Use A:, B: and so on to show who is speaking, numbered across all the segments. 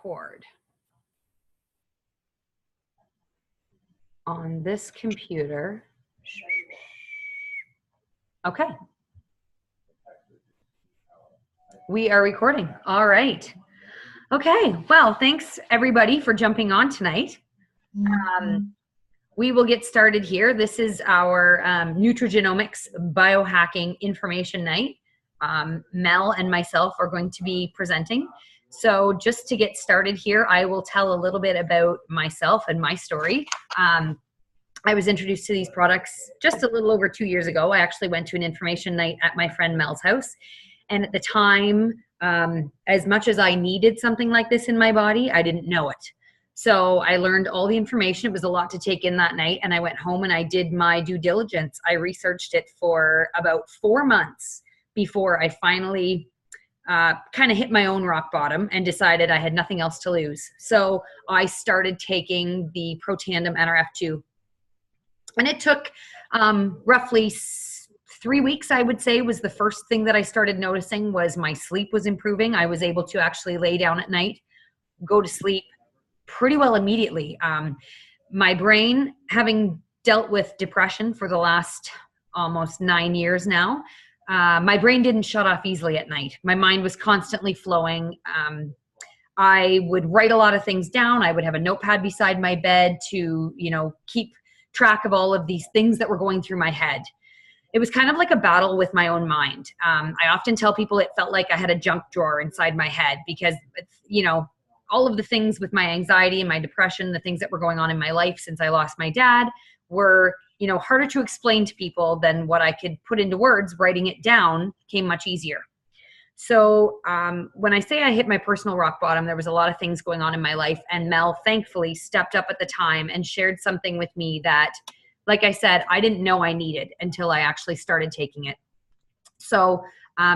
A: record on this computer. Okay. We are recording. All right. Okay. Well, thanks everybody for jumping on tonight. We will get started here. This is our nutrigenomics biohacking information night. Mel and myself are going to be presenting. So just to get started here, I will tell a little bit about myself and my story. I was introduced to these products just a little over 2 years ago. I actually went to an information night at my friend Mel's house. And at the time, as much as I needed something like this in my body, I didn't know it. So I learned all the information. It was a lot to take in that night. And I went home and I did my due diligence. I researched it for about 4 months before I finally kind of hit my own rock bottom and decided I had nothing else to lose. So I started taking the Protandim NRF2. And it took roughly 3 weeks, I would say, was the first thing that I started noticing was my sleep was improving. I was able to actually lay down at night, go to sleep pretty well immediately. My brain, having dealt with depression for the last almost 9 years now, my brain didn't shut off easily at night. My mind was constantly flowing. I would write a lot of things down. I would have a notepad beside my bed to, keep track of all of these things that were going through my head. It was kind of like a battle with my own mind. I often tell people it felt like I had a junk drawer inside my head because, all of the things with my anxiety and my depression, the things that were going on in my life since I lost my dad were, harder to explain to people than what I could put into words. Writing it down came much easier. So when I say I hit my personal rock bottom, there was a lot of things going on in my life. And Mel, thankfully, stepped up at the time and shared something with me that, like I said, I didn't know I needed until I actually started taking it. So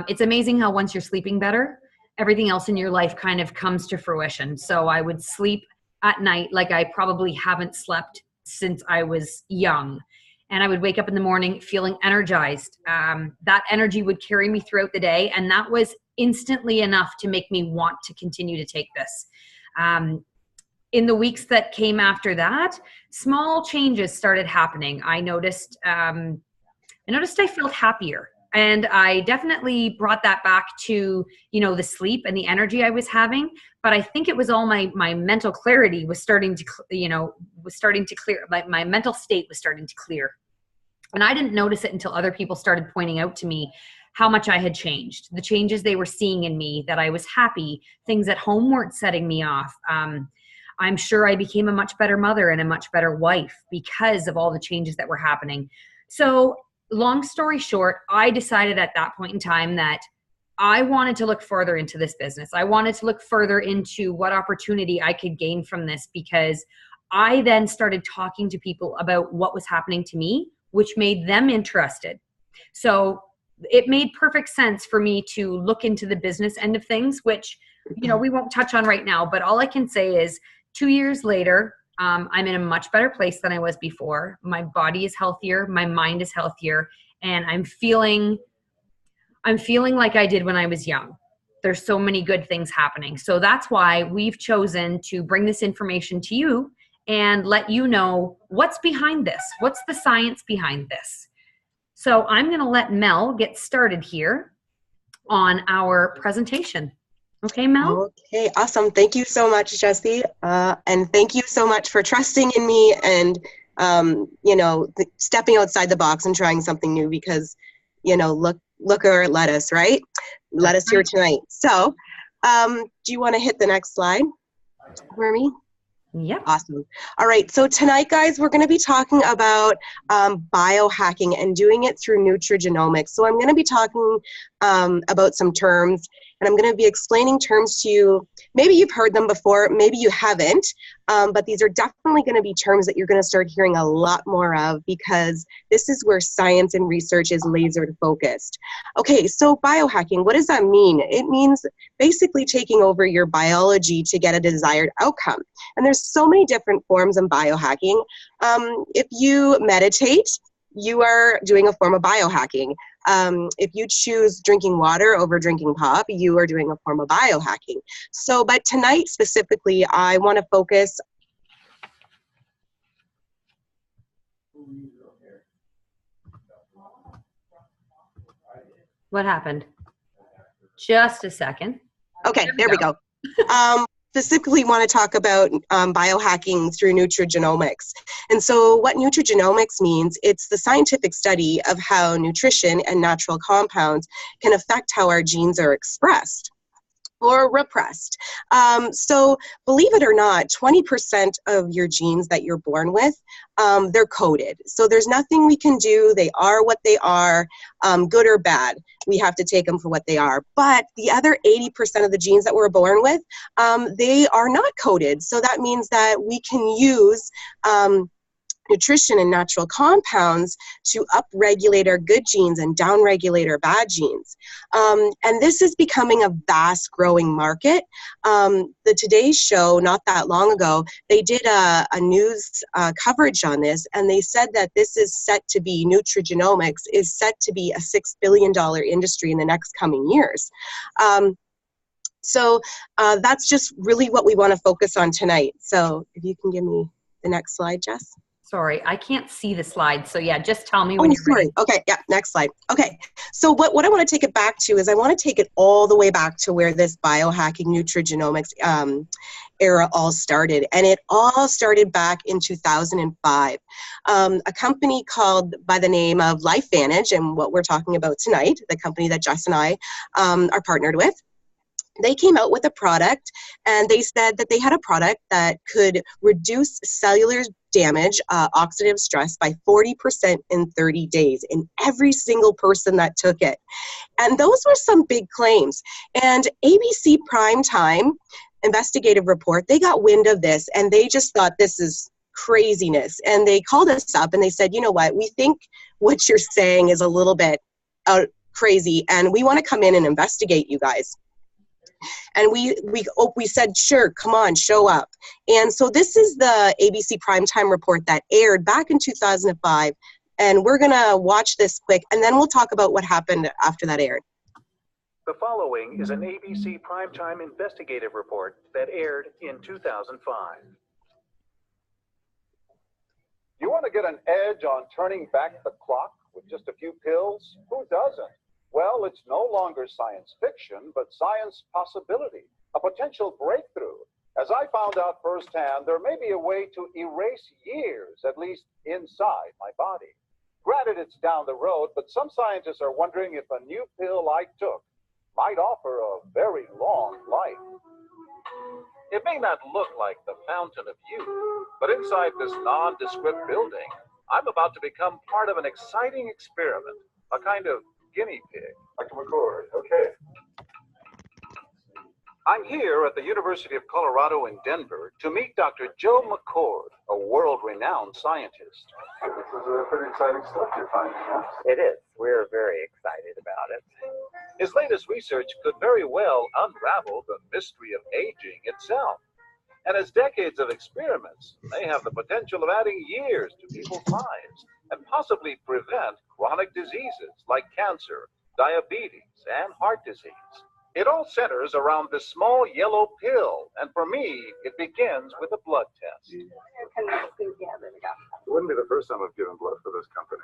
A: it's amazing how once you're sleeping better, everything else in your life kind of comes to fruition. So I would sleep at night like I probably haven't slept since I was young. And I would wake up in the morning feeling energized. That energy would carry me throughout the day. And that was instantly enough to make me want to continue to take this. In the weeks that came after that, small changes started happening. I noticed I felt happier. And I definitely brought that back to, the sleep and the energy I was having. But I think it was all my mental clarity was starting to, clear. My mental state was starting to clear. And I didn't notice it until other people started pointing out to me how much I had changed, the changes they were seeing in me, that I was happy, things at home weren't setting me off. I'm sure I became a much better mother and a much better wife because of all the changes that were happening. So long story short, I decided at that point in time that I wanted to look further into this business. I wanted to look further into what opportunity I could gain from this, because I then started talking to people about what was happening to me, which made them interested. So it made perfect sense for me to look into the business end of things, which, we won't touch on right now. But all I can say is 2 years later, I'm in a much better place than I was before. My body is healthier. My mind is healthier. And I'm feeling like I did when I was young. There's so many good things happening. So that's why we've chosen to bring this information to you and let you know what's behind this. What's the science behind this? So I'm going to let Mel get started here on our presentation. Okay, Mel?
B: Okay, awesome. Thank you so much, Jessie. And thank you so much for trusting in me and, stepping outside the box and trying something new because, look where it led us, right? Led us here tonight. So do you want to hit the next slide for me?
A: Yep.
B: Awesome. All right. So tonight, guys, we're going to be talking about biohacking and doing it through nutrigenomics. So I'm going to be talking about some terms, and I'm going to be explaining terms to you. Maybe you've heard them before, maybe you haven't, but these are definitely going to be terms that you're going to start hearing a lot more of because this is where science and research is laser focused. Okay, so biohacking, what does that mean? It means basically taking over your biology to get a desired outcome. And there's so many different forms of biohacking. If you meditate, you are doing a form of biohacking. If you choose drinking water over drinking pop, you are doing a form of biohacking. So, but tonight specifically, I want to focus.
A: What happened? Just a second.
B: Okay, there we go. Specifically want to talk about biohacking through nutrigenomics. And so what nutrigenomics means, it's the scientific study of how nutrition and natural compounds can affect how our genes are expressed or repressed. So believe it or not, 20% of your genes that you're born with, they're coded. So there's nothing we can do. They are what they are, good or bad. We have to take them for what they are. But the other 80% of the genes that we're born with, they are not coded. So that means that we can use nutrition and natural compounds to upregulate our good genes and downregulate our bad genes. And this is becoming a vast growing market. The Today Show, not that long ago, they did a news coverage on this, and they said that this is set to be, nutrigenomics is set to be a $6 billion industry in the next coming years. So that's just really what we want to focus on tonight. So if you can give me the next slide, Jess.
A: Sorry, I can't see the slide. So yeah, just tell me
B: Oh,
A: when you're
B: sorry.
A: ready.
B: Okay, yeah, next slide. Okay, so what I want to take it back to is I want to take it all the way back to where this biohacking nutrigenomics era all started. And it all started back in 2005. A company called by the name of LifeVantage, and what we're talking about tonight, the company that Jess and I are partnered with, they came out with a product, and they said that they had a product that could reduce cellular damage, oxidative stress, by 40% in 30 days in every single person that took it. And those were some big claims. And ABC Primetime investigative report, they got wind of this, and they just thought this is craziness. And they called us up and they said, you know what, we think what you're saying is a little bit crazy, and we want to come in and investigate you guys. And we said, sure, come on, show up. And so this is the ABC Primetime report that aired back in 2005. And we're going to watch this quick, and then we'll talk about what happened after that aired.
C: The following is an ABC Primetime investigative report that aired in 2005.
D: You want to get an edge on turning back the clock with just a few pills? Who doesn't? Well, it's no longer science fiction, but science possibility, a potential breakthrough. As I found out firsthand, there may be a way to erase years, at least inside my body. Granted, it's down the road, but some scientists are wondering if a new pill I took might offer a very long life.
C: It may not look like the fountain of youth, but inside this nondescript building, I'm about to become part of an exciting experiment, a kind of guinea pig.
D: Dr. McCord, okay.
C: I'm here at the University of Colorado in Denver to meet Dr. Joe McCord, a world-renowned scientist.
D: This is pretty exciting stuff you're finding.
E: It is. We're very excited about it.
C: His latest research could very well unravel the mystery of aging itself. And his decades of experiments may have the potential of adding years to people's lives and possibly prevent chronic diseases like cancer, diabetes, and heart disease. It all centers around this small yellow pill, and for me, it begins with a blood test.
D: It wouldn't be the first time I've given blood for this company.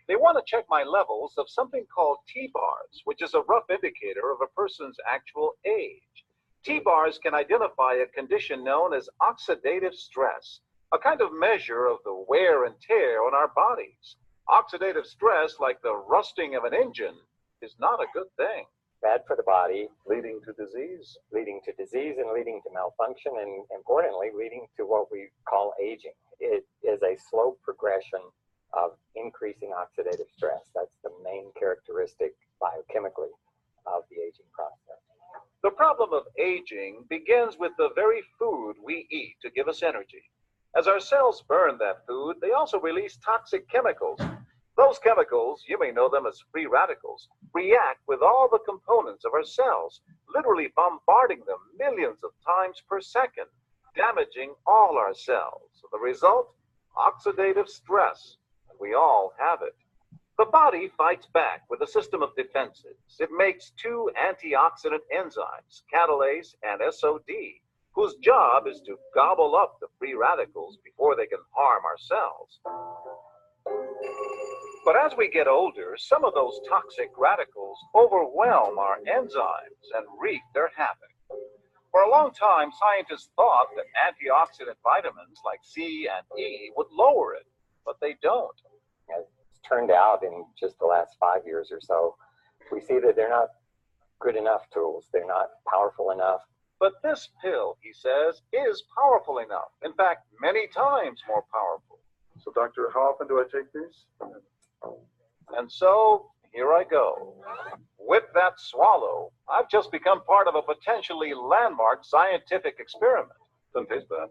C: They want to check my levels of something called T-bars, which is a rough indicator of a person's actual age. T-bars can identify a condition known as oxidative stress, a kind of measure of the wear and tear on our bodies. Oxidative stress, like the rusting of an engine, is not a good thing.
E: Bad for the body,
C: Leading to disease.
E: leading to disease and leading to malfunction, and importantly, leading to what we call aging. It is a slow progression of increasing oxidative stress. That's the main characteristic biochemically of the aging process.
C: The problem of aging begins with the very food we eat to give us energy. As our cells burn that food, they also release toxic chemicals. Those chemicals, you may know them as free radicals, react with all the components of our cells, literally bombarding them millions of times per second, damaging all our cells. The result? Oxidative stress. And we all have it. The body fights back with a system of defenses. It makes two antioxidant enzymes, catalase and SOD, whose job is to gobble up the free radicals before they can harm our cells. But as we get older, some of those toxic radicals overwhelm our enzymes and wreak their havoc. For a long time, scientists thought that antioxidant vitamins like C and E would lower it, but they don't.
E: It's turned out in just the last 5 years or so, we see that they're not good enough tools. They're not powerful enough.
C: But this pill, he says, is powerful enough. In fact, many times more powerful.
D: So, doctor, how often do I take these?
C: And so, here I go. With that swallow, I've just become part of a potentially landmark scientific experiment.
D: Doesn't taste bad.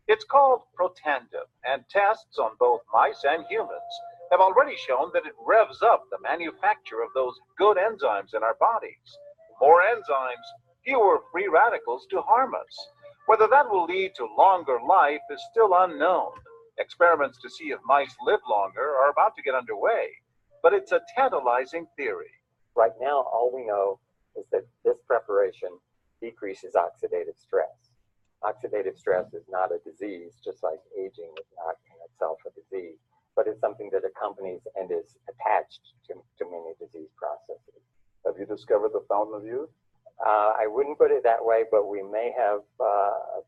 C: It's called Protandim, and tests on both mice and humans have already shown that it revs up the manufacture of those good enzymes in our bodies. More enzymes, fewer free radicals to harm us. Whether that will lead to longer life is still unknown. Experiments to see if mice live longer are about to get underway, but it's a tantalizing theory.
E: Right now, all we know is that this preparation decreases oxidative stress. Oxidative stress is not a disease, just like aging is not in itself a disease, but it's something that accompanies and is attached to many disease processes.
D: Have you discovered the fountain of youth?
E: I wouldn't put it that way, but we may have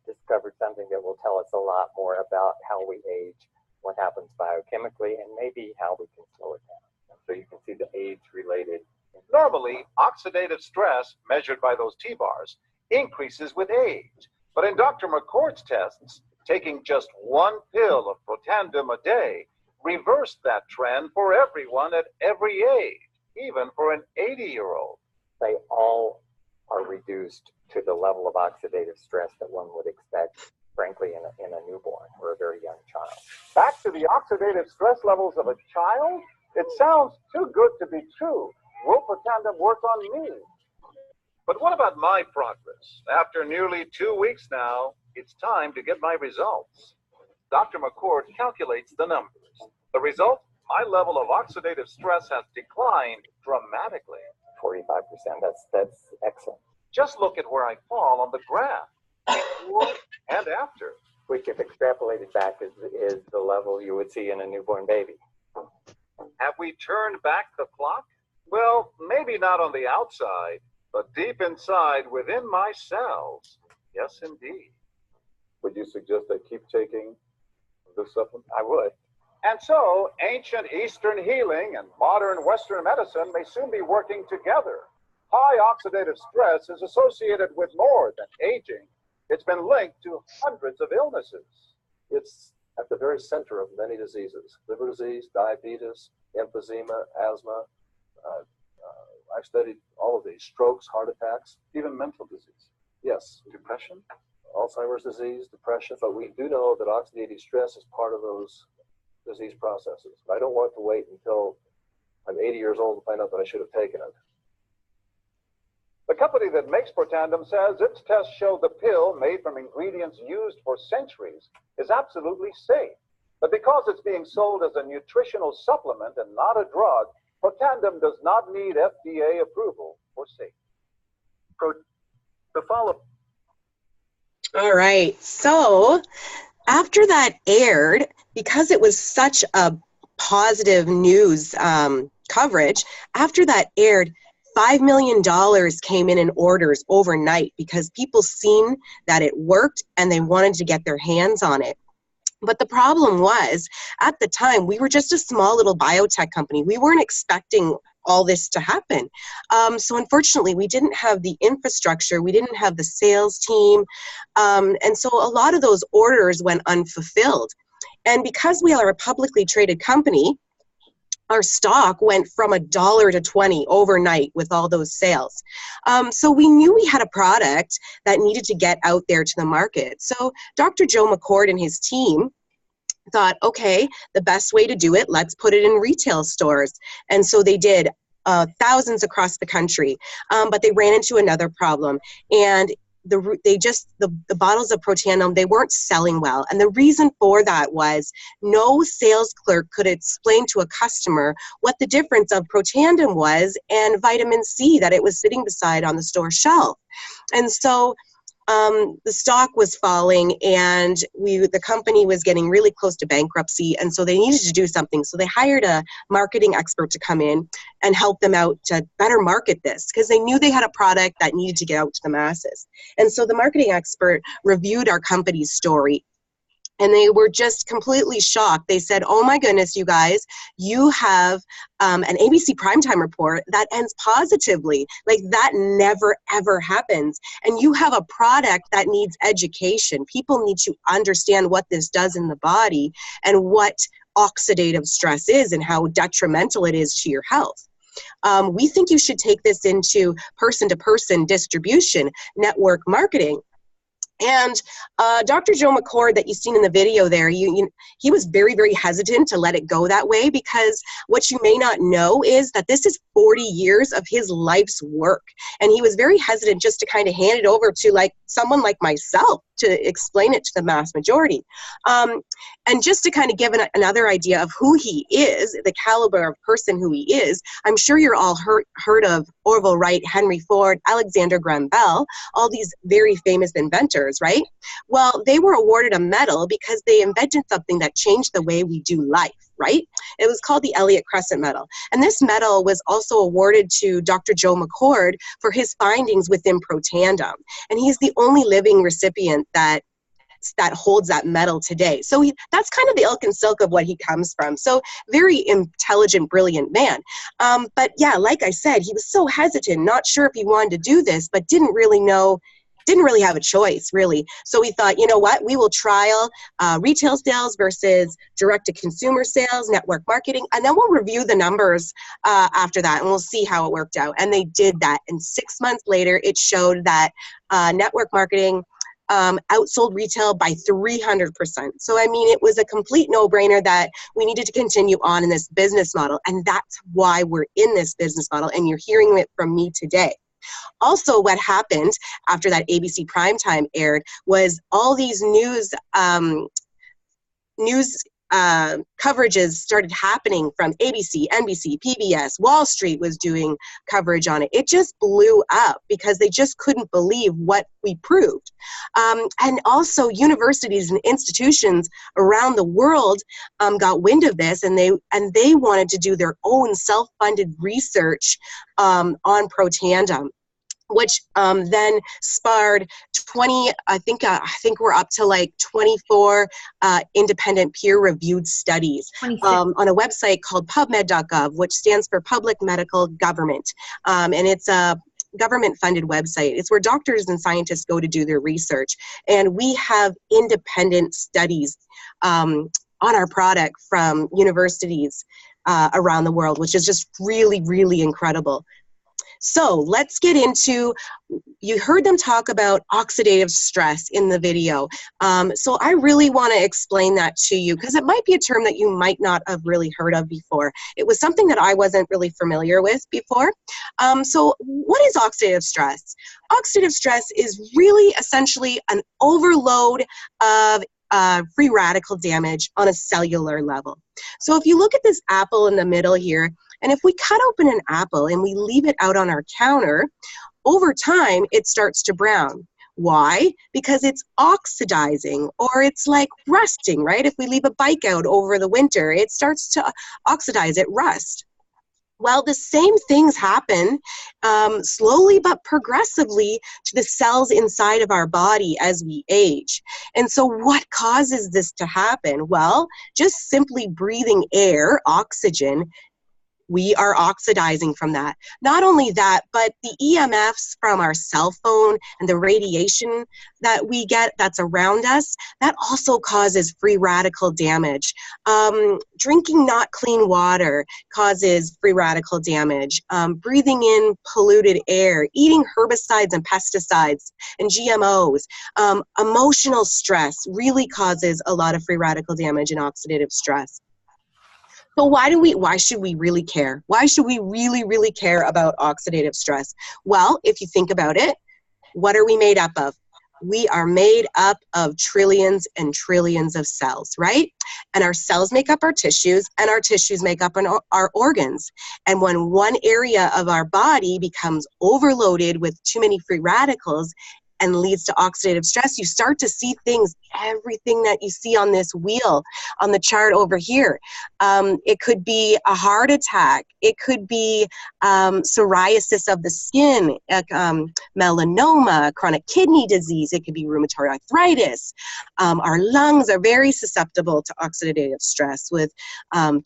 E: discovered something that will tell us a lot more about how we age, what happens biochemically, and maybe how we can slow it down. So you can see the age-related.
C: Normally, oxidative stress, measured by those T-bars, increases with age. But in Dr. McCord's tests, taking just one pill of Protandim a day reversed that trend for everyone at every age, even for an 80-year-old.
E: They all are reduced to the level of oxidative stress that one would expect, frankly, in a newborn or a very young child.
D: Back to the oxidative stress levels of a child? It sounds too good to be true. Will Protandim work on me?
C: But what about my progress? After nearly 2 weeks now, it's time to get my results. Dr. McCord calculates the numbers. The result? My level of oxidative stress has declined dramatically.
E: 45%, that's excellent.
C: Just look at where I fall on the graph, before and after.
E: Which, if extrapolated back, is the level you would see in a newborn baby.
C: Have we turned back the clock? Well, maybe not on the outside, but deep inside within my cells. Yes, indeed.
D: Would you suggest I keep taking this supplement?
E: I would.
D: And so, ancient Eastern healing and modern Western medicine may soon be working together. High oxidative stress is associated with more than aging. It's been linked to hundreds of illnesses.
F: It's at the very center of many diseases: liver disease, diabetes, emphysema, asthma. I've studied all of these: strokes, heart attacks,
D: Even mental disease.
F: yes,
D: Depression?
F: Alzheimer's disease, depression. But we do know that oxidative stress is part of those disease processes. I don't want to wait until I'm 80 years old to find out that I should have taken it.
D: The company that makes Protandim says its tests show the pill, made from ingredients used for centuries, is absolutely safe. But because it's being sold as a nutritional supplement and not a drug, Protandim does not need FDA approval for safety.
C: The follow-up.
B: All right. So after that aired, because it was such a positive news coverage, after that aired, $5 million came in orders overnight because people seen that it worked and they wanted to get their hands on it. But the problem was, at the time, we were just a small little biotech company. We weren't expecting all this to happen. So unfortunately, we didn't have the infrastructure. We didn't have the sales team. And so a lot of those orders went unfulfilled. And because we are a publicly traded company, our stock went from $1 to 20 overnight with all those sales. So we knew we had a product that needed to get out there to the market. So Dr. Joe McCord and his team thought, okay, the best way to do it, let's put it in retail stores. And so they did, thousands across the country. But they ran into another problem. And the bottles of Protandim, they weren't selling well. And the reason for that was no sales clerk could explain to a customer what the difference of Protandim was and vitamin C that it was sitting beside on the store shelf. And so the stock was falling, and the company was getting really close to bankruptcy, and so they needed to do something. So they hired a marketing expert to come in and help them out to better market this, because they knew they had a product that needed to get out to the masses. And so the marketing expert reviewed our company's story, and they were just completely shocked. They said, oh my goodness, you guys, you have an ABC primetime report that ends positively. Like, that never, ever happens. And you have a product that needs education. People need to understand what this does in the body and what oxidative stress is and how detrimental it is to your health. We think you should take this into person-to-person distribution, network marketing. And Dr. Joe McCord that you've seen in the video there, he was very, very hesitant to let it go that way, because what you may not know is that this is 40 years of his life's work. And he was very hesitant just to kind of hand it over to like someone like myself to explain it to the mass majority. And just to kind of give another idea of who he is, the caliber of person who he is, I'm sure you're all heard of Orville Wright, Henry Ford, Alexander Graham Bell, all these very famous inventors, right? Well, they were awarded a medal because they invented something that changed the way we do life, right? It was called the Elliott Crescent Medal. And this medal was also awarded to Dr. Joe McCord for his findings within Protandim. And he's the only living recipient that holds that medal today. So that's kind of the ilk and silk of what he comes from. So very intelligent, brilliant man. But yeah, like I said, he was so hesitant, not sure if he wanted to do this, but didn't really have a choice, really. So we thought, you know what, we will trial retail sales versus direct-to-consumer sales, network marketing, and then we'll review the numbers after that, and we'll see how it worked out. And they did that. And 6 months later, it showed that network marketing outsold retail by 300%. So, I mean, it was a complete no-brainer that we needed to continue on in this business model, and that's why we're in this business model, and you're hearing it from me today. Also, what happened after that ABC primetime aired was all these news coverages started happening from ABC, NBC, PBS. Wall Street was doing coverage on it. It just blew up because they just couldn't believe what we proved. And also universities and institutions around the world got wind of this, and they wanted to do their own self-funded research on Protandim, which then sparred 20, I think we're up to like 24 independent peer-reviewed studies on a website called pubmed.gov, which stands for Public Medical Government. And it's a government-funded website. It's where doctors and scientists go to do their research. And we have independent studies on our product from universities around the world, which is just really, really incredible. So let's get into, you heard them talk about oxidative stress in the video. So I really want to explain that to you because it might be a term that you might not have really heard of before. It was something that I wasn't really familiar with before. So what is oxidative stress? Oxidative stress is really essentially an overload of free radical damage on a cellular level. So if you look at this apple in the middle here, and if we cut open an apple and we leave it out on our counter, over time it starts to brown. Why? Because it's oxidizing, or it's like rusting, right? If we leave a bike out over the winter, it starts to oxidize, it rusts. Well, the same things happen slowly but progressively to the cells inside of our body as we age. And so what causes this to happen? Well, just simply breathing air, oxygen, we are oxidizing from that. Not only that, but the EMFs from our cell phone and the radiation that we get that's around us, that also causes free radical damage. Drinking not clean water causes free radical damage. Breathing in polluted air, eating herbicides and pesticides and GMOs. Emotional stress really causes a lot of free radical damage and oxidative stress. So why should we really care? Why should we really, really care about oxidative stress? Well, if you think about it, what are we made up of? we are made up of trillions and trillions of cells, right? And our cells make up our tissues, and our tissues make up our organs. And when one area of our body becomes overloaded with too many free radicals and leads to oxidative stress, you start to see things, everything that you see on this wheel, on the chart over here. It could be a heart attack. It could be psoriasis of the skin, melanoma, chronic kidney disease. It could be rheumatoid arthritis. Our lungs are very susceptible to oxidative stress, with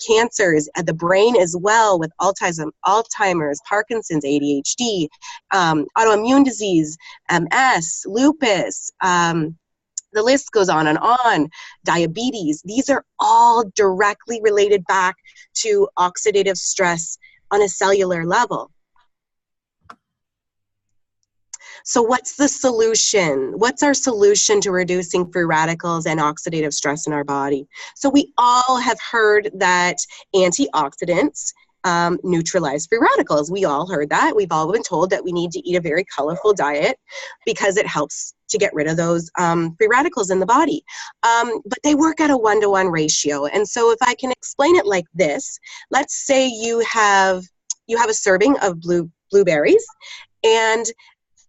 B: cancers, the brain as well, with Alzheimer's, Parkinson's, ADHD, autoimmune disease, MS, lupus, the list goes on and on, diabetes. These are all directly related back to oxidative stress on a cellular level. So what's the solution? What's our solution to reducing free radicals and oxidative stress in our body? So we all have heard that antioxidants neutralize free radicals. We all heard that. We've all been told that we need to eat a very colorful diet because it helps to get rid of those free radicals in the body. But they work at a 1-to-1 ratio. And so if I can explain it like this, let's say you have a serving of blueberries, and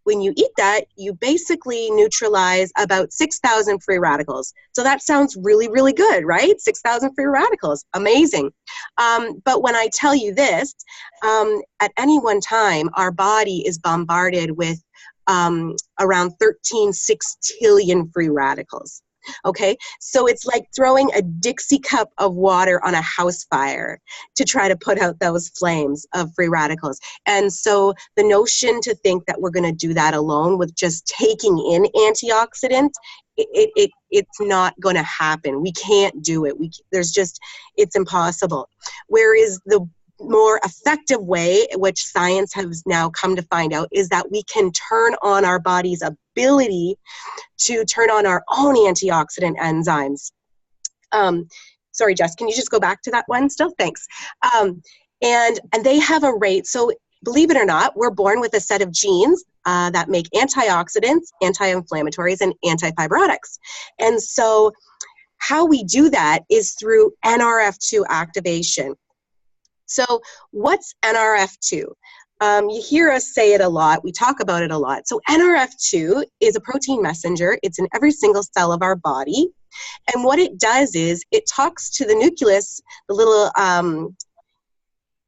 B: when you eat that, you basically neutralize about 6,000 free radicals. So that sounds really, really good, right? 6,000 free radicals, amazing. But when I tell you this, at any one time, our body is bombarded with around 13 sextillion free radicals. Okay, so it's like throwing a Dixie cup of water on a house fire to try to put out those flames of free radicals. And so the notion to think that we're going to do that alone with just taking in antioxidants, it's not going to happen. We can't do it. It's impossible. Whereas the more effective way, which science has now come to find out, is that we can turn on our body's ability to turn on our own antioxidant enzymes. Sorry, Jess, can you just go back to that one still? Thanks. And they have a rate. So believe it or not, we're born with a set of genes that make antioxidants, anti-inflammatories, and antifibrotics. And so how we do that is through NRF2 activation. So what's NRF2? You hear us say it a lot. We talk about it a lot. So NRF2 is a protein messenger. It's in every single cell of our body. And what it does is it talks to the nucleus, the little,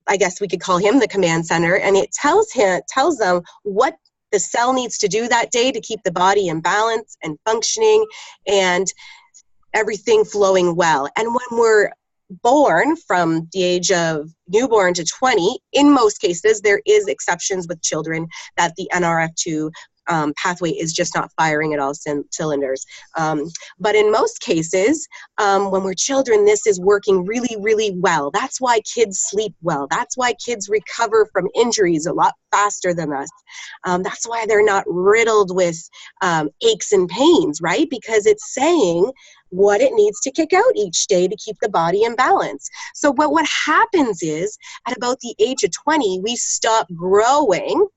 B: I guess we could call him the command center, and it tells them what the cell needs to do that day to keep the body in balance and functioning and everything flowing well. And when we're born from the age of newborn to 20, in most cases, there is exceptions with children that the NRF2 pathway is just not firing at all cylinders. But in most cases, when we're children, this is working really, really well. That's why kids sleep well. That's why kids recover from injuries a lot faster than us. That's why they're not riddled with aches and pains, right? Because it's saying what it needs to kick out each day to keep the body in balance. So what happens is, at about the age of 20, we stop growing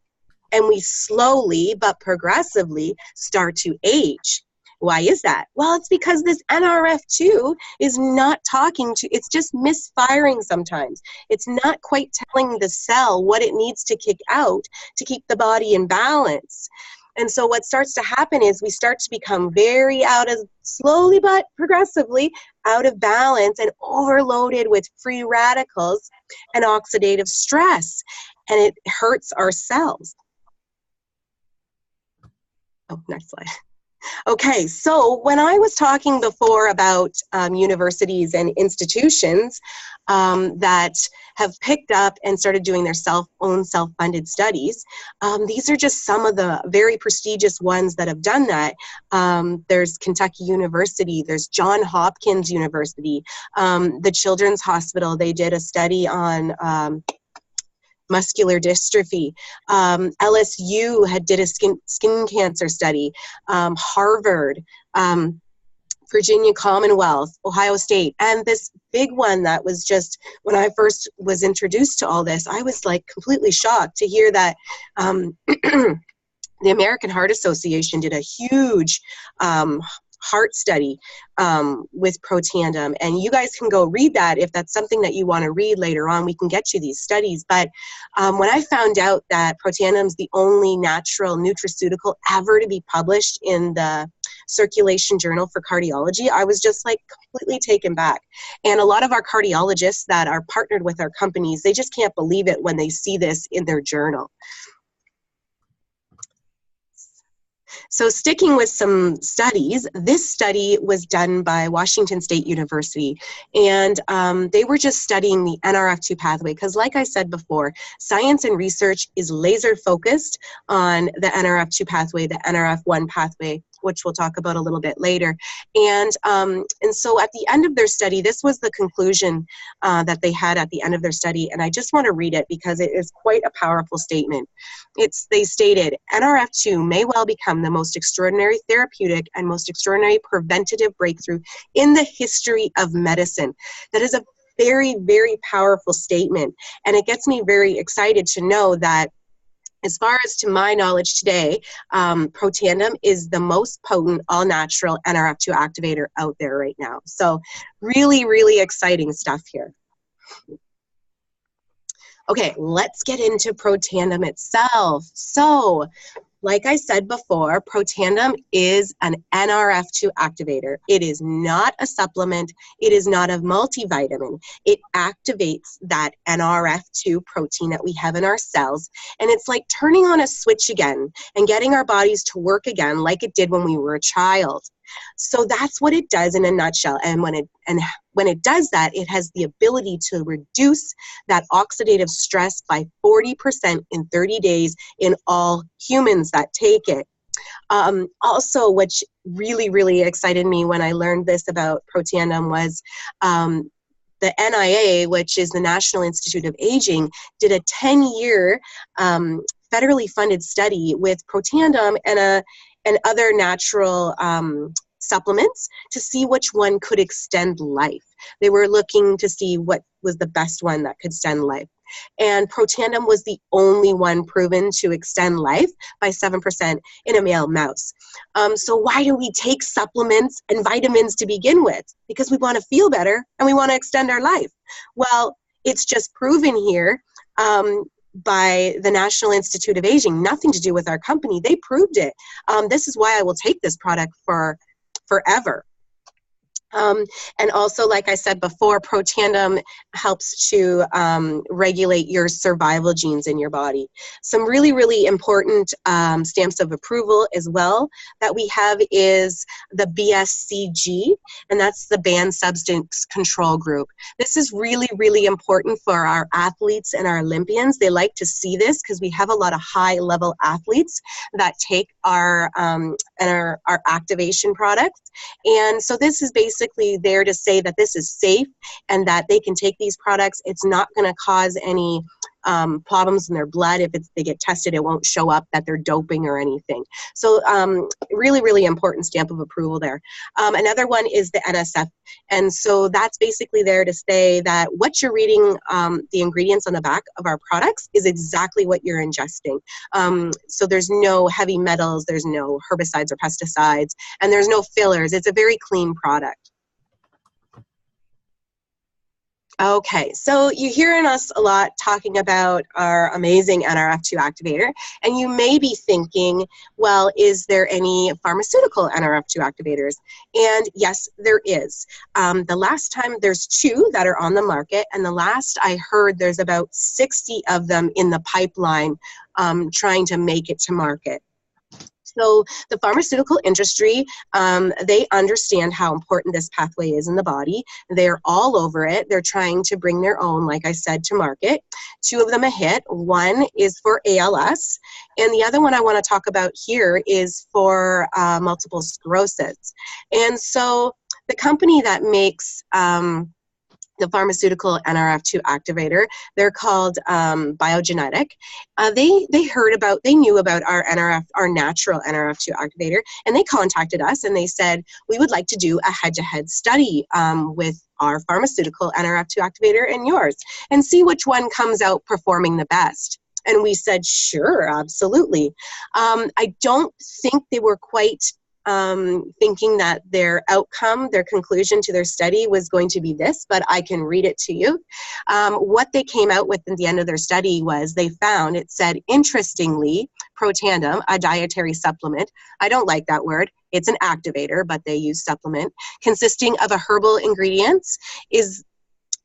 B: and we slowly but progressively start to age. Why is that? Well, it's because this NRF2 is not talking to, it's just misfiring sometimes. It's not quite telling the cell what it needs to kick out to keep the body in balance. And so what starts to happen is we start to become slowly but progressively out of balance and overloaded with free radicals and oxidative stress. And it hurts our cells. Oh, next slide. Okay, so when I was talking before about universities and institutions that have picked up and started doing their own self-funded studies, these are just some of the very prestigious ones that have done that. There's Kentucky University, there's Johns Hopkins University, the Children's Hospital, they did a study on muscular dystrophy. LSU did a skin cancer study. Harvard, Virginia Commonwealth, Ohio State, and this big one that was just, when I first was introduced to all this, I was like completely shocked to hear that the American Heart Association did a huge heart study with Protandim, and you guys can go read that if that's something that you want to read later on. We can get you these studies. But when I found out that Protandim is the only natural nutraceutical ever to be published in the Circulation Journal for Cardiology, I was just like completely taken back. And a lot of our cardiologists that are partnered with our companies, they just can't believe it when they see this in their journal. So sticking with some studies, this study was done by Washington State University, and they were just studying the NRF2 pathway because, like I said before, science and research is laser focused on the NRF2 pathway, the NRF1 pathway, which we'll talk about a little bit later. And so at the end of their study, this was the conclusion that they had at the end of their study, and I just want to read it because it is quite a powerful statement. They stated, NRF2 may well become the most extraordinary therapeutic and most extraordinary preventative breakthrough in the history of medicine. That is a very, very powerful statement, and it gets me very excited to know that, as far as to my knowledge today, Protandim is the most potent, all-natural NRF2 activator out there right now. So really, really exciting stuff here. Okay, let's get into Protandim itself. So, like I said before, Protandim is an NRF2 activator. It is not a supplement. It is not a multivitamin. It activates that NRF2 protein that we have in our cells, and it's like turning on a switch again and getting our bodies to work again like it did when we were a child. So that's what it does in a nutshell. And when it does that, it has the ability to reduce that oxidative stress by 40% in 30 days in all humans that take it. Also, which really, really excited me when I learned this about Protandim was the NIA, which is the National Institute of Aging, did a 10-year federally funded study with Protandim and other natural supplements to see which one could extend life. They were looking to see what was the best one that could extend life. And Protandim was the only one proven to extend life by 7% in a male mouse. So why do we take supplements and vitamins to begin with? Because we want to feel better and we want to extend our life. Well, it's just proven here by the National Institute of Aging, nothing to do with our company. They proved it. This is why I will take this product for forever. And also, like I said before, Protandim helps to regulate your survival genes in your body. Some really, really important stamps of approval as well that we have is the BSCG, and that's the Banned Substance Control Group. This is really, really important for our athletes and our Olympians. They like to see this because we have a lot of high-level athletes that take our activation products. And so this is basically there to say that this is safe and that they can take these products. It's not going to cause any problems in their blood. If they get tested, it won't show up that they're doping or anything. So really, really important stamp of approval there. Another one is the NSF. And so that's basically there to say that what you're reading, the ingredients on the back of our products is exactly what you're ingesting. So there's no heavy metals, there's no herbicides or pesticides, and there's no fillers. It's a very clean product. Okay, so you're hearing us a lot talking about our amazing NRF2 activator, and you may be thinking, well, is there any pharmaceutical NRF2 activators? And yes, there is. The last time, there's 2 that are on the market, and the last I heard, there's about 60 of them in the pipeline trying to make it to market. So the pharmaceutical industry, they understand how important this pathway is in the body. They're all over it. They're trying to bring their own, like I said, to market. 2 of them a hit. One is for ALS, and the other one I want to talk about here is for multiple sclerosis. And so the company that makes the pharmaceutical NRF2 activator, they're called Biogenetic. They knew about our natural NRF2 activator, and they contacted us and they said, we would like to do a head-to-head study with our pharmaceutical NRF2 activator and yours, and see which one comes out performing the best. And we said, sure, absolutely. I don't think they were quite thinking that their outcome, their conclusion to their study was going to be this, but I can read it to you. What they came out with at the end of their study was they found, it said, interestingly, Protandim, a dietary supplement, I don't like that word, it's an activator, but they use supplement, consisting of a herbal ingredients,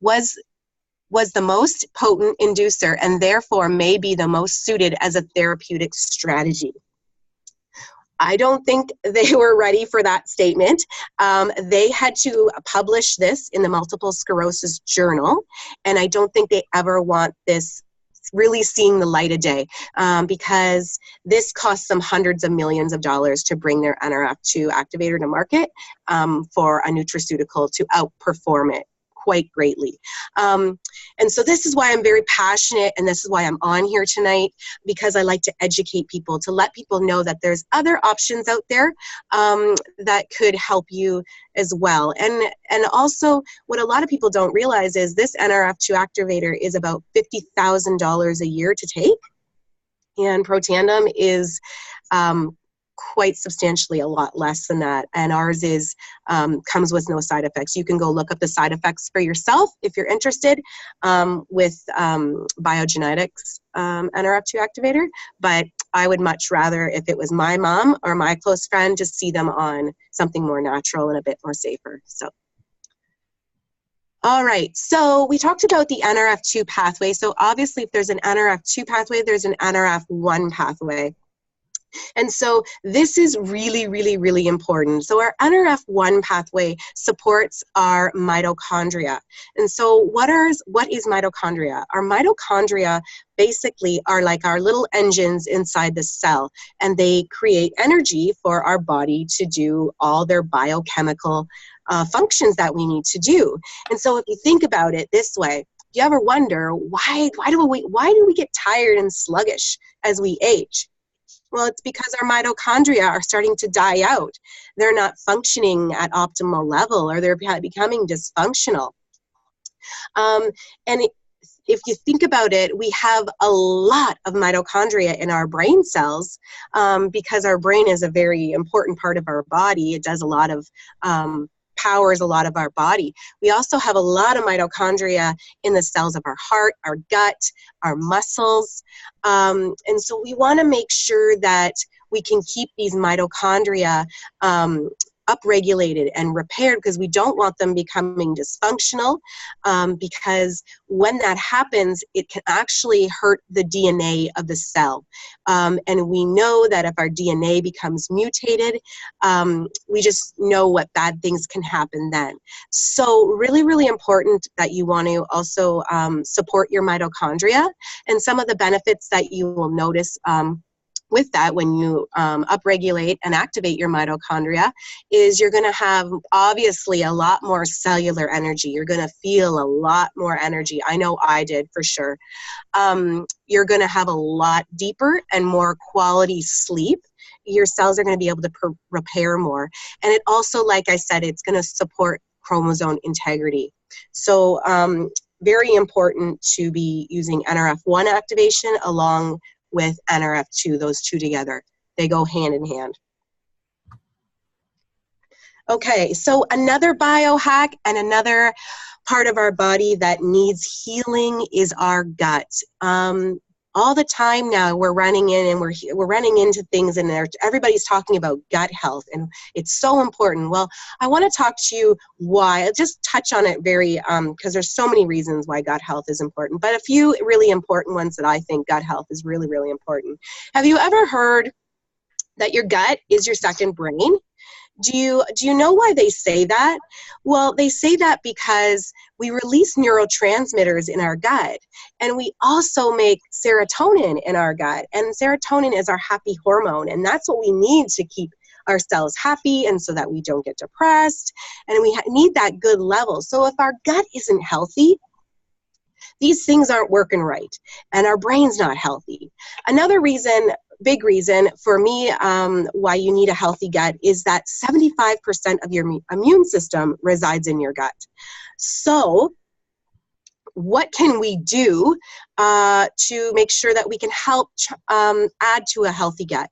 B: was the most potent inducer and therefore may be the most suited as a therapeutic strategy. I don't think they were ready for that statement. They had to publish this in the Multiple Sclerosis Journal, and I don't think they ever want this really seeing the light of day, because this costs them hundreds of millions of dollars to bring their NRF2 activator to market for a nutraceutical to outperform it quite greatly. And so this is why I'm very passionate, and this is why I'm on here tonight, because I like to educate people, to let people know that there's other options out there that could help you as well. And also, what a lot of people don't realize is this NRF2 activator is about $50,000 a year to take, and Protandim is quite substantially a lot less than that, and ours is comes with no side effects. You can go look up the side effects for yourself if you're interested with Biogenetics NRF2 activator, but I would much rather, if it was my mom or my close friend, just see them on something more natural and a bit more safer. So all right, so we talked about the NRF2 pathway. So obviously if there's an NRF2 pathway, there's an NRF1 pathway. And so this is really, really, really important. So our NRF1 pathway supports our mitochondria. And so what is mitochondria? Our mitochondria basically are like our little engines inside the cell, and they create energy for our body to do all their biochemical functions that we need to do. And so if you think about it this way, do you ever wonder why do we get tired and sluggish as we age? Well, it's because our mitochondria are starting to die out. They're not functioning at optimal level, or they're becoming dysfunctional. If you think about it, we have a lot of mitochondria in our brain cells because our brain is a very important part of our body. It does a lot of powers a lot of our body. We also have a lot of mitochondria in the cells of our heart, our gut, our muscles. And so we want to make sure that we can keep these mitochondria upregulated and repaired, because we don't want them becoming dysfunctional, because when that happens, it can actually hurt the DNA of the cell. And we know that if our DNA becomes mutated, we just know what bad things can happen then. So really, really important that you want to also support your mitochondria. And some of the benefits that you will notice with that when you upregulate and activate your mitochondria is you're going to have obviously a lot more cellular energy. You're going to feel a lot more energy. I know I did for sure. You're going to have a lot deeper and more quality sleep. Your cells are going to be able to repair more. And it also, like I said, it's going to support chromosome integrity. So very important to be using NRF1 activation along with NRF2, those two together. They go hand in hand. Okay, so another biohack and another part of our body that needs healing is our gut. All the time now we're running in and we're running into things, and everybody's talking about gut health, and it's so important. Well, I want to talk to you why. I'll just touch on it very because there's so many reasons why gut health is important, but a few really important ones that I think gut health is really, really important. Have you ever heard that your gut is your second brain? Do you know why they say that? Well, they say that because we release neurotransmitters in our gut, and we also make serotonin in our gut, and serotonin is our happy hormone, and that's what we need to keep ourselves happy and so that we don't get depressed, and we need that good level. So if our gut isn't healthy, these things aren't working right, and our brain's not healthy. Another reason, big reason for me why you need a healthy gut is that 75% of your immune system resides in your gut. So what can we do to make sure that we can help add to a healthy gut?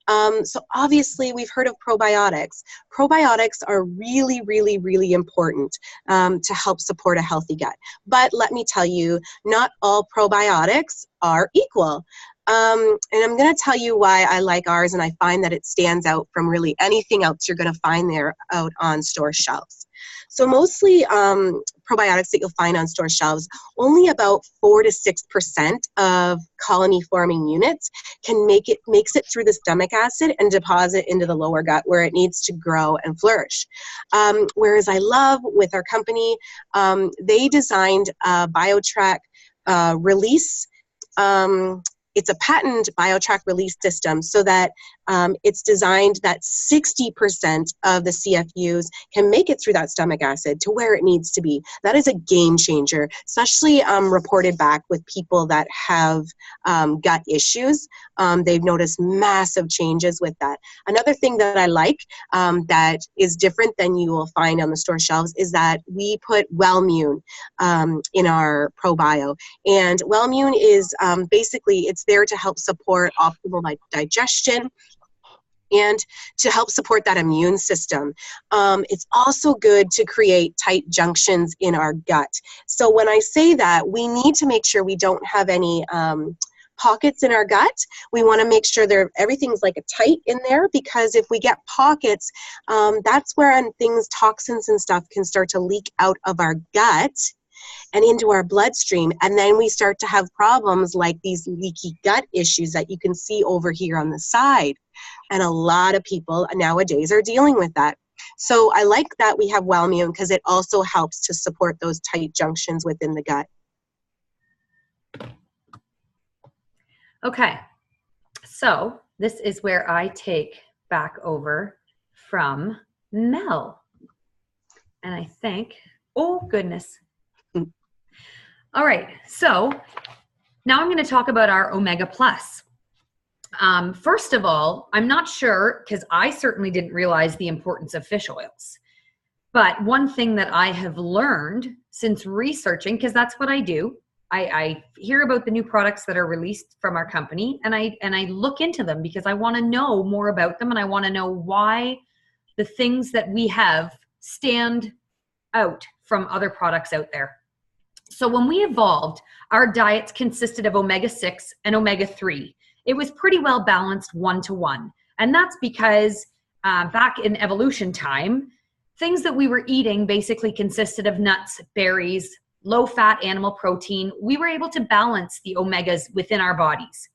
B: So obviously we've heard of probiotics. Probiotics are really, really, really important to help support a healthy gut. But let me tell you, not all probiotics are equal. And I'm going to tell you why I like ours, and I find that it stands out from really anything else you're going to find there out on store shelves. So mostly probiotics that you'll find on store shelves, only about 4 to 6% of colony forming units makes it through the stomach acid and deposit into the lower gut where it needs to grow and flourish. Whereas I love with our company, they designed a BioTrack release. It's a patent BioTrack release system so that it's designed that 60% of the CFUs can make it through that stomach acid to where it needs to be. That is a game changer, especially reported back with people that have gut issues. They've noticed massive changes with that. Another thing that I like that is different than you will find on the store shelves is that we put Wellmune in our ProBio. And Wellmune is basically, it's there to help support optimal digestion and to help support that immune system. It's also good to create tight junctions in our gut. So when I say that, we need to make sure we don't have any pockets in our gut. We want to make sure everything's like a tight in there, because if we get pockets, that's where toxins and stuff can start to leak out of our gut and into our bloodstream, and then we start to have problems like these leaky gut issues that you can see over here on the side. And a lot of people nowadays are dealing with that. So I like that we have Wellmune because it also helps to support those tight junctions within the gut.
A: Okay, so this is where I take back over from Mel. And I think, oh goodness. All right, so now I'm going to talk about our Omega Plus. First of all, I'm not sure, because I certainly didn't realize the importance of fish oils. But one thing that I have learned since researching, because that's what I do, I hear about the new products that are released from our company, and I look into them because I want to know more about them, and I want to know why the things that we have stand out from other products out there. So when we evolved, our diets consisted of omega-6 and omega-3. It was pretty well balanced 1-to-1. And that's because back in evolution time, things that we were eating basically consisted of nuts, berries, low-fat animal protein. We were able to balance the omegas within our bodies.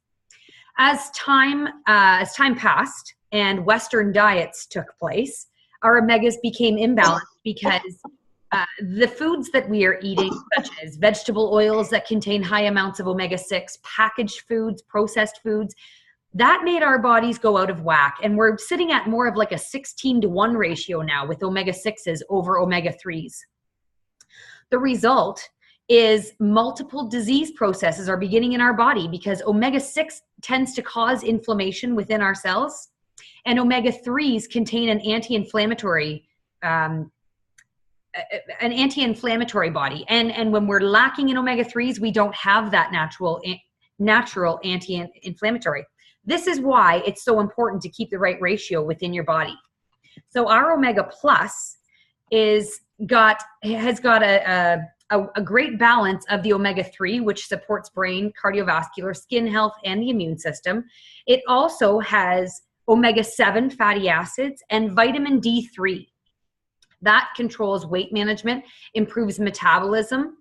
A: As time passed and Western diets took place, our omegas became imbalanced because the foods that we are eating, such as vegetable oils that contain high amounts of omega-6, packaged foods, processed foods, that made our bodies go out of whack. And we're sitting at more of like a 16-to-1 ratio now with omega-6s over omega-3s. The result is multiple disease processes are beginning in our body because omega-6 tends to cause inflammation within our cells, and omega-3s contain an anti-inflammatory body. And when we're lacking in omega-3s, we don't have that natural anti-inflammatory. This is why it's so important to keep the right ratio within your body. So our Omega Plus has got a great balance of the omega-3, which supports brain, cardiovascular, skin health, and the immune system. It also has omega-7 fatty acids and vitamin D3. That controls weight management, improves metabolism.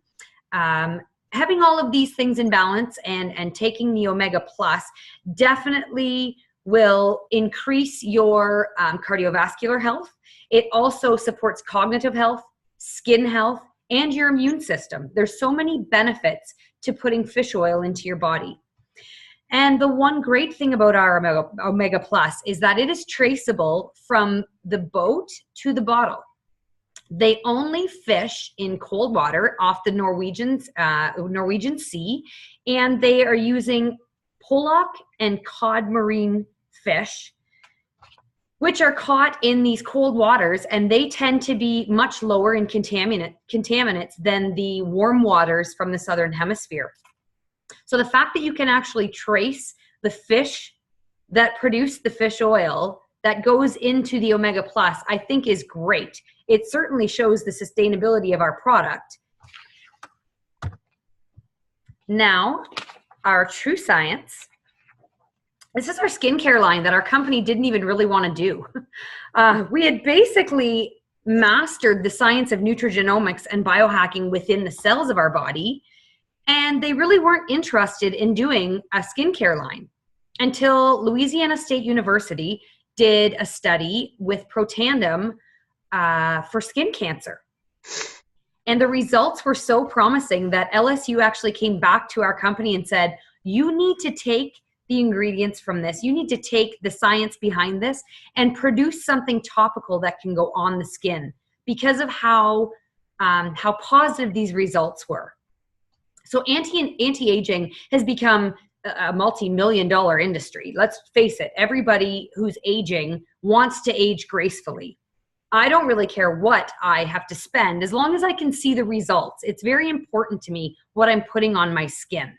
A: Having all of these things in balance and taking the Omega Plus definitely will increase your cardiovascular health. It also supports cognitive health, skin health, and your immune system. There's so many benefits to putting fish oil into your body. And the one great thing about our Omega Plus is that it is traceable from the boat to the bottle. They only fish in cold water off the Norwegian Sea, and they are using pollock and cod marine fish. which are caught in these cold waters, and they tend to be much lower in contaminants than the warm waters from the southern hemisphere. So the fact that you can actually trace the fish that produce the fish oil that goes into the omega plus, I think is great. It certainly shows the sustainability of our product. Now, our true science. This is our skincare line that our company didn't even really want to do. We had basically mastered the science of nutrigenomics and biohacking within the cells of our body, and they really weren't interested in doing a skincare line until Louisiana State University did a study with Protandim for skin cancer. And the results were so promising that LSU actually came back to our company and said, you need to take the ingredients from this. You need to take the science behind this and produce something topical that can go on the skin because of how positive these results were. So anti-aging has become a multi-million-dollar industry. Let's face it, everybody who's aging wants to age gracefully. I don't really care what I have to spend as long as I can see the results. It's very important to me what I'm putting on my skin.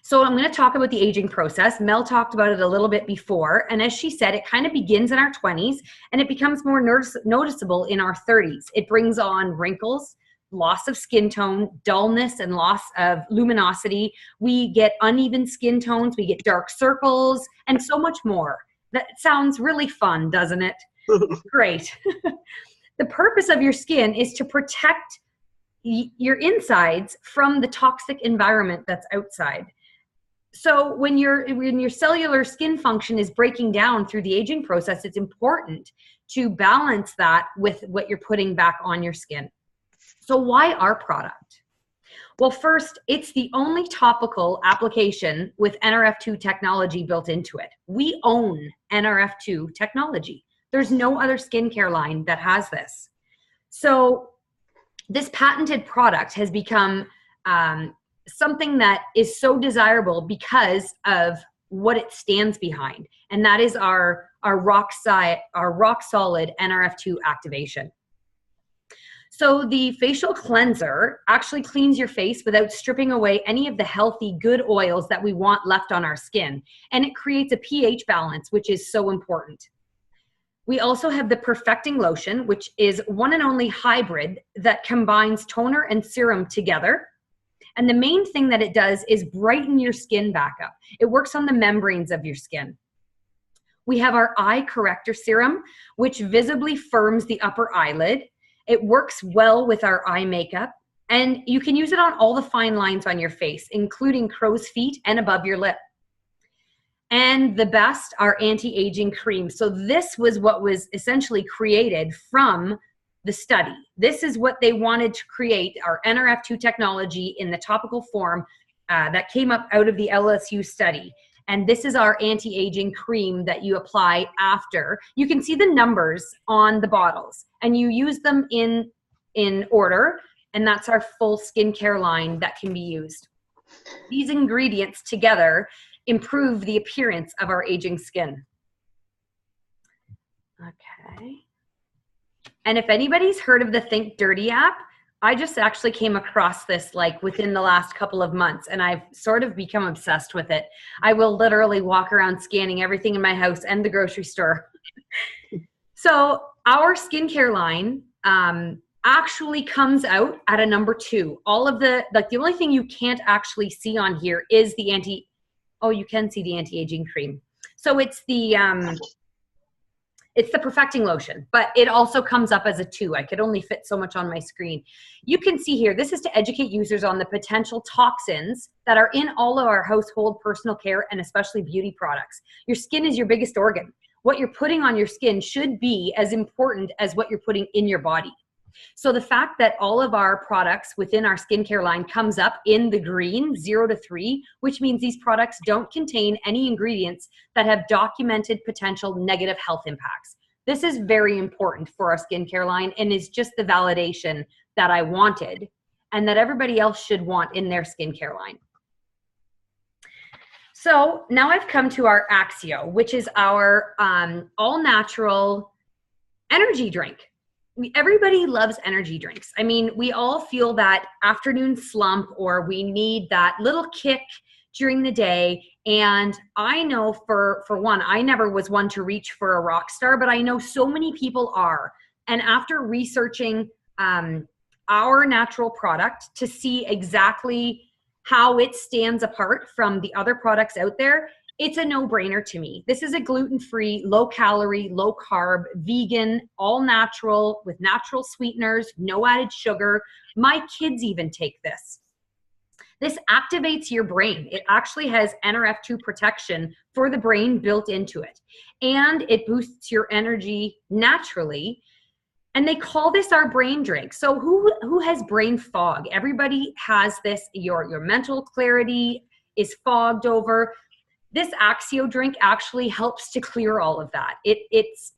A: So I'm going to talk about the aging process. Mel talked about it a little bit before. And as she said, it kind of begins in our 20s and it becomes more noticeable in our 30s. It brings on wrinkles, loss of skin tone, dullness, and loss of luminosity. We get uneven skin tones, we get dark circles, and so much more. That sounds really fun, doesn't it? Great. The purpose of your skin is to protect your insides from the toxic environment that's outside. So when your cellular skin function is breaking down through the aging process, it's important to balance that with what you're putting back on your skin. So why our product? Well, first, it's the only topical application with NRF2 technology built into it. We own NRF2 technology. There's no other skincare line that has this. So this patented product has become something that is so desirable because of what it stands behind. And that is our rock solid NRF2 activation. So the facial cleanser actually cleans your face without stripping away any of the healthy, good oils that we want left on our skin. And it creates a pH balance, which is so important. We also have the Perfecting Lotion, which is one and only hybrid that combines toner and serum together. And the main thing that it does is brighten your skin back up. It works on the membranes of your skin. We have our Eye Corrector Serum, which visibly firms the upper eyelid. It works well with our eye makeup, and you can use it on all the fine lines on your face, including crow's feet and above your lip. And the best, our anti-aging cream. So this was what was essentially created from the study. This is what they wanted to create, our NRF2 technology in the topical form that came up out of the LSU study. And this is our anti-aging cream that you apply after. You can see the numbers on the bottles and you use them in order. And that's our full skincare line that can be used. These ingredients together improve the appearance of our aging skin. Okay. And if anybody's heard of the Think Dirty app, I just actually came across this like within the last couple of months, and I've sort of become obsessed with it. I will literally walk around scanning everything in my house and the grocery store. So our skincare line actually comes out at a number 2. All of the only thing you can't actually see on here is the you can see the anti-aging cream. So it's the Perfecting Lotion, but it also comes up as a 2. I could only fit so much on my screen. You can see here, this is to educate users on the potential toxins that are in all of our household personal care and especially beauty products. Your skin is your biggest organ. What you're putting on your skin should be as important as what you're putting in your body. So the fact that all of our products within our skincare line comes up in the green, 0 to 3, which means these products don't contain any ingredients that have documented potential negative health impacts. This is very important for our skincare line and is just the validation that I wanted and that everybody else should want in their skincare line. So now I've come to our Axio, which is our all-natural energy drink. Everybody loves energy drinks. I mean, we all feel that afternoon slump, or we need that little kick during the day. And I know for one, I never was one to reach for a rock star, but I know so many people are. And after researching our natural product to see exactly how it stands apart from the other products out there, it's a no-brainer to me. This is a gluten-free, low-calorie, low-carb, vegan, all-natural, with natural sweeteners, no added sugar. My kids even take this. This activates your brain. It actually has NRF2 protection for the brain built into it. And it boosts your energy naturally. And they call this our brain drink. So who has brain fog? Everybody has this. Your mental clarity is fogged over. This Axio drink actually helps to clear all of that. It's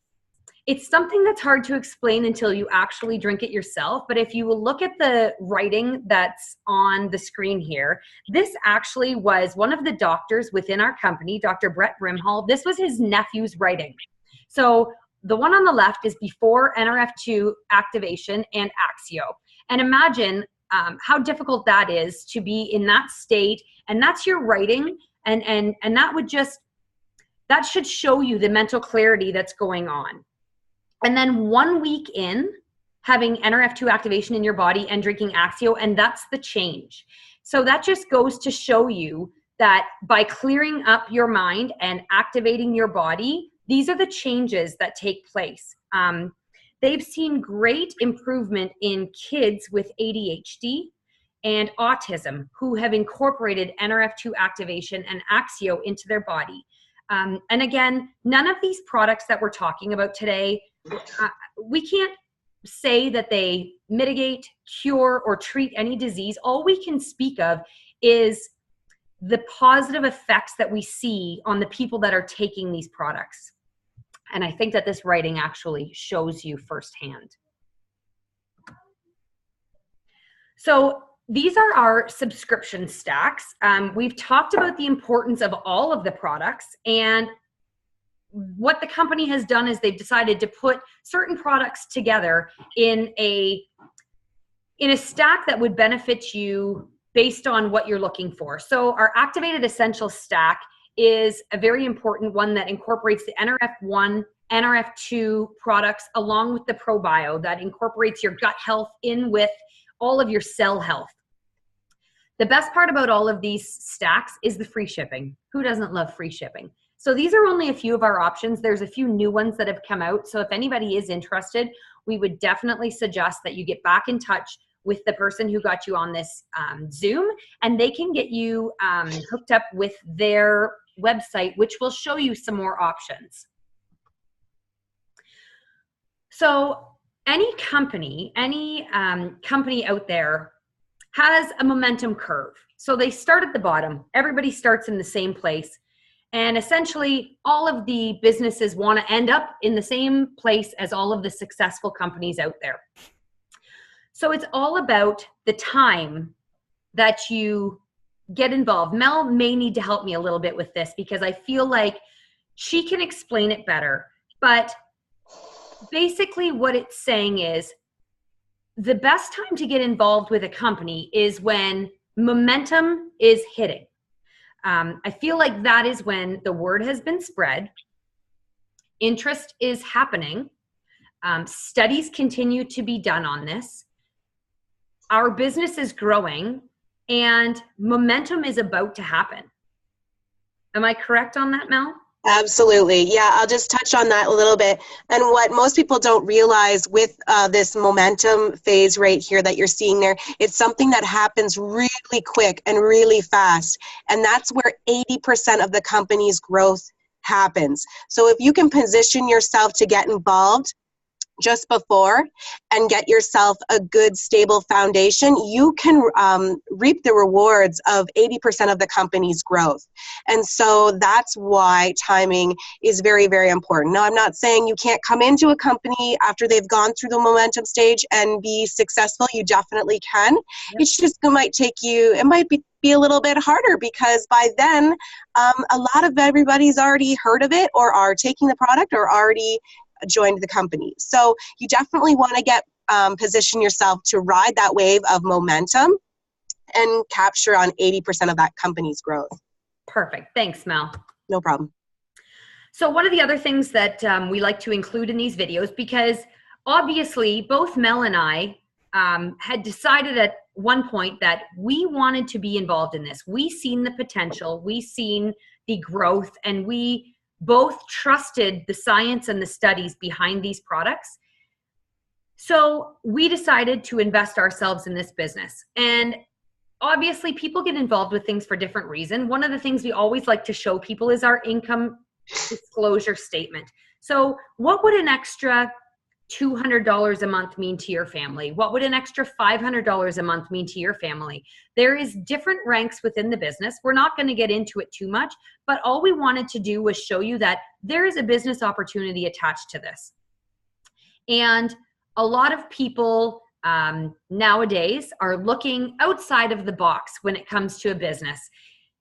A: something that's hard to explain until you actually drink it yourself. But if you will look at the writing that's on the screen here, this actually was one of the doctors within our company, Dr. Brett Brimhall. This was his nephew's writing. So the one on the left is before NRF2 activation and Axio. And imagine how difficult that is to be in that state. And that's your writing. And that should show you the mental clarity that's going on. And then 1 week in, having NRF2 activation in your body and drinking Axio, and that's the change. So that just goes to show you that by clearing up your mind and activating your body, these are the changes that take place. They've seen great improvement in kids with ADHD and autism who have incorporated NRF2 activation and Axio into their body. And again, none of these products that we're talking about today, we can't say that they mitigate, cure, or treat any disease. All we can speak of is the positive effects that we see on the people that are taking these products. And I think that this writing actually shows you firsthand. So these are our subscription stacks. We've talked about the importance of all of the products, and what the company has done is they've decided to put certain products together in a stack that would benefit you based on what you're looking for. So our Activated Essentials stack is a very important one that incorporates the NRF1, NRF2 products along with the ProBio that incorporates your gut health in with all of your cell health. The best part about all of these stacks is the free shipping. Who doesn't love free shipping? So these are only a few of our options. There's a few new ones that have come out. So if anybody is interested, we would definitely suggest that you get back in touch with the person who got you on this Zoom, and they can get you hooked up with their website, which will show you some more options. So any company out there has a momentum curve. So they start at the bottom. Everybody starts in the same place. And essentially, all of the businesses want to end up in the same place as all of the successful companies out there. So it's all about the time that you get involved. Mel may need to help me a little bit with this because I feel like she can explain it better. But basically what it's saying is the best time to get involved with a company is when momentum is hitting. I feel like that is when the word has been spread, interest is happening, studies continue to be done on this, our business is growing, and momentum is about to happen. Am I correct on that, Mel?
B: Absolutely. Yeah, I'll just touch on that a little bit. And what most people don't realize with this momentum phase right here that you're seeing there, it's something that happens really quick and really fast. And that's where 80% of the company's growth happens. So if you can position yourself to get involved just before and get yourself a good stable foundation, you can reap the rewards of 80% of the company's growth. And so that's why timing is very, very important. Now, I'm not saying you can't come into a company after they've gone through the momentum stage and be successful. You definitely can. Yep. It's just, it might take you, it might be a little bit harder, because by then a lot of everybody's already heard of it or are taking the product or already joined the company. So you definitely want to get position yourself to ride that wave of momentum and capture on 80% of that company's growth.
A: Perfect. Thanks, Mel.
B: No problem.
A: So one of the other things that we like to include in these videos, because obviously both Mel and I had decided at one point that we wanted to be involved in this. We seen the potential, we seen the growth, and we both trusted the science and the studies behind these products. So we decided to invest ourselves in this business. And obviously people get involved with things for different reasons. One of the things we always like to show people is our income disclosure statement. So what would an extra $200 a month mean to your family? What would an extra $500 a month mean to your family? There is different ranks within the business. We're not going to get into it too much, but all we wanted to do was show you that there is a business opportunity attached to this. And a lot of people nowadays are looking outside of the box when it comes to a business.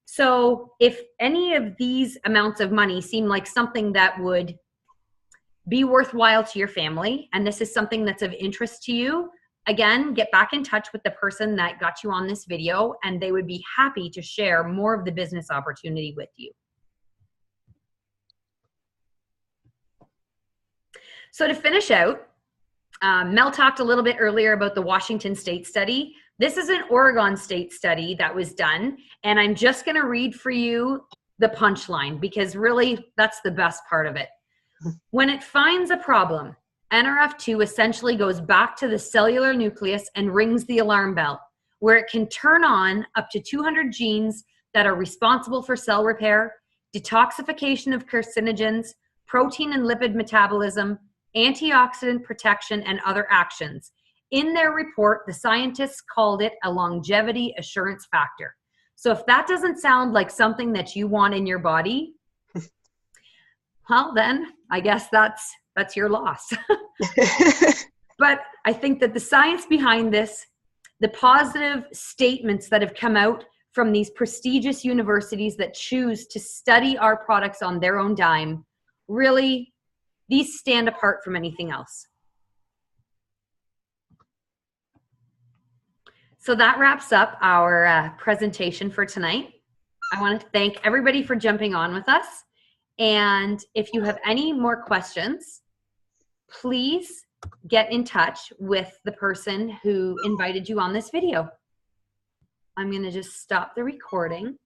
A: So if any of these amounts of money seem like something that would be worthwhile to your family, and this is something that's of interest to you, again, get back in touch with the person that got you on this video, and they would be happy to share more of the business opportunity with you. So to finish out, Mel talked a little bit earlier about the Washington State study. This is an Oregon State study that was done, and I'm just going to read for you the punchline, because really that's the best part of it. When it finds a problem, NRF2 essentially goes back to the cellular nucleus and rings the alarm bell, where it can turn on up to 200 genes that are responsible for cell repair, detoxification of carcinogens, protein and lipid metabolism, antioxidant protection, and other actions. In their report, the scientists called it a longevity assurance factor. So if that doesn't sound like something that you want in your body, well, then I guess that's your loss. But I think that the science behind this, the positive statements that have come out from these prestigious universities that choose to study our products on their own dime, really, these stand apart from anything else. So that wraps up our presentation for tonight. I want to thank everybody for jumping on with us. And if you have any more questions, please get in touch with the person who invited you on this video. I'm going to just stop the recording.